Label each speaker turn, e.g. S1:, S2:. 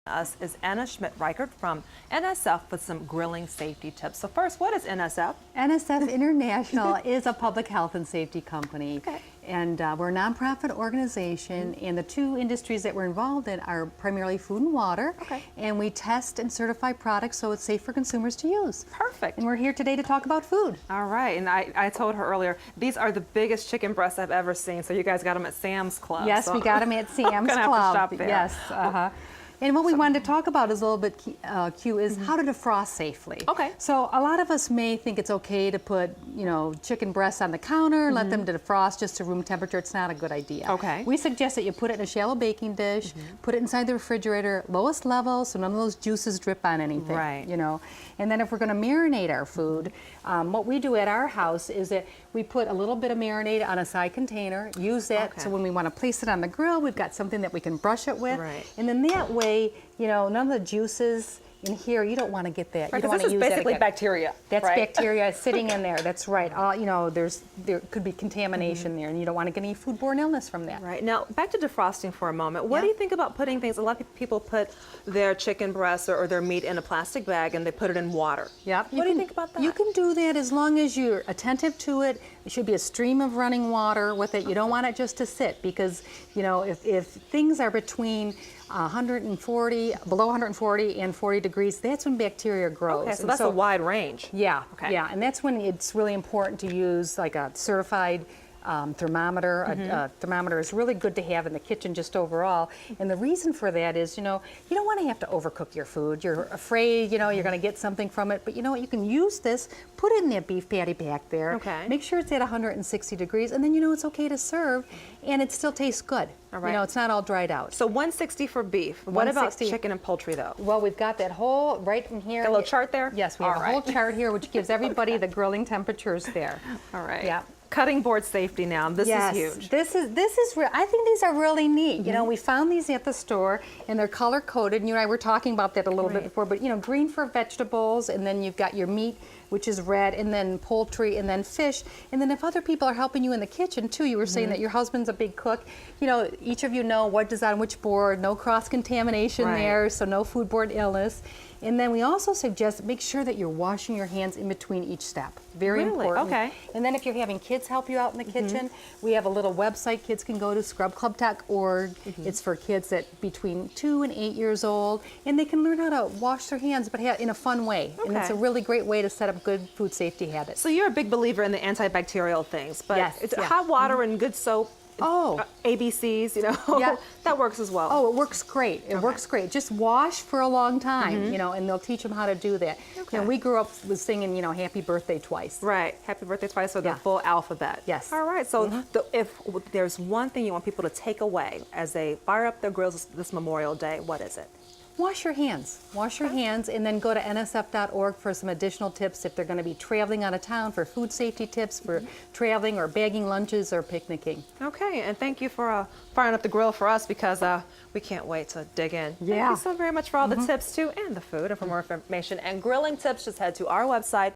S1: Us is Anna Schmitt-Reichert from NSF with some grilling safety tips. So first, what is NSF?
S2: NSF International is a public health and safety company.
S1: Okay.
S2: And we're a nonprofit organization, and the two industries that we're involved in are primarily food and water.
S1: Okay.
S2: And we test and certify products so it's safe for consumers to use.
S1: Perfect.
S2: And we're here today to talk about food.
S1: All right, and I told her earlier, these are the biggest chicken breasts I've ever seen, so you guys got them at Sam's Club.
S2: Yes,
S1: so
S2: we got them at Sam's
S1: gonna have to
S2: Club.
S1: shop there.
S2: Yes. And what we wanted to talk about is a little bit Q is how to defrost safely.
S1: Okay.
S2: So a lot of us may think it's okay to put, chicken breasts on the counter, let them defrost just to room temperature. It's not a good idea.
S1: Okay.
S2: We suggest that you put it in a shallow baking dish, put it inside the refrigerator, lowest level, so none of those juices drip on anything.
S1: Right.
S2: And then if we're going to marinate our food, what we do at our house is that we put a little bit of marinade on a side container, use that so when we want to place it on the grill, we've got something that we can brush it with.
S1: Right.
S2: And then that way, none of the juices in here, you don't want to get that.
S1: Right,
S2: you don't want to
S1: this is
S2: use
S1: basically
S2: that again.
S1: bacteria.
S2: That's
S1: right?
S2: bacteria sitting in there. That's right. There could be contamination there, and you don't want to get any foodborne illness from that.
S1: Right. Now, back to defrosting for a moment. What do you think about putting things, a lot of people put their chicken breasts or their meat in a plastic bag and they put it in water.
S2: Yep.
S1: What do you think about that?
S2: You can do that as long as you're attentive to it. It should be a stream of running water with it. You don't want it just to sit because, if things are between 140, below 140 and 40 degrees, that's when bacteria grows.
S1: Okay, so that's a wide range.
S2: Yeah,
S1: Okay.
S2: yeah, and that's when it's really important to use like a certified thermometer. A thermometer is really good to have in the kitchen just overall. And the reason for that is, you don't want to have to overcook your food. You're afraid, you're going to get something from it. But you know what? You can use this, put it in that beef patty back there.
S1: Okay.
S2: Make sure it's at 160 degrees, and then it's okay to serve, and it still tastes good.
S1: All right.
S2: It's not all dried out.
S1: So 160 for beef. What about
S2: 160.
S1: chicken and poultry, though?
S2: Well, we've got that whole right in here.
S1: Got a little chart there?
S2: Yes, we have
S1: All
S2: a whole
S1: right.
S2: chart here, which gives everybody the grilling temperatures there.
S1: All right.
S2: Yeah.
S1: Cutting board safety now. This is huge.
S2: This is real. I think these are really neat. We found these at the store, and they're color coded. And you and I were talking about that a little bit before. But green for vegetables, and then you've got your meat, which is red, and then poultry, and then fish. And then if other people are helping you in the kitchen too, you were saying that your husband's a big cook. Each of you know what is on which board. No cross contamination there, so no foodborne illness. And then we also suggest make sure that you're washing your hands in between each step. Very important.
S1: Okay.
S2: And then if you're having kids help you out in the kitchen, we have a little website kids can go to, scrubclub.org. It's for kids that between 2 and 8 years old, and they can learn how to wash their hands, but in a fun way. And it's a really great way to set up good food safety habits.
S1: So you're a big believer in the antibacterial things, but it's hot water and good soap. ABCs, that works as well.
S2: Oh, it works great. It works great. Just wash for a long time, and they'll teach them how to do that.
S1: Okay.
S2: We grew up with singing, happy birthday twice.
S1: Right. Happy birthday twice, or the full alphabet.
S2: Yes.
S1: All right. So if there's one thing you want people to take away as they fire up their grills this Memorial Day, what is it?
S2: Wash your hands. Wash your hands, and then go to nsf.org for some additional tips if they're going to be traveling out of town, for food safety tips for traveling or bagging lunches or picnicking.
S1: Okay, and thank you for firing up the grill for us, because we can't wait to dig in.
S2: Yeah.
S1: Thank you so very much for all the tips too, and the food. And for more information and grilling tips, just head to our website,